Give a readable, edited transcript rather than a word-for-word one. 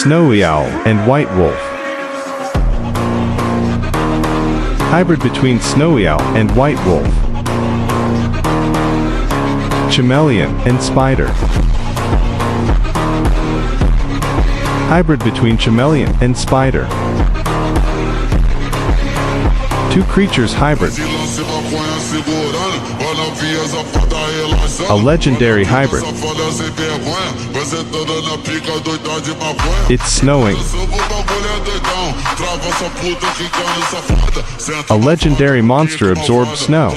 snowy owl and white wolf. Hybrid between snowy owl and white wolf. Chameleon and spider. Hybrid between chameleon and spider. Two creatures hybrid. A legendary hybrid. It's snowing. A legendary monster absorbs snow.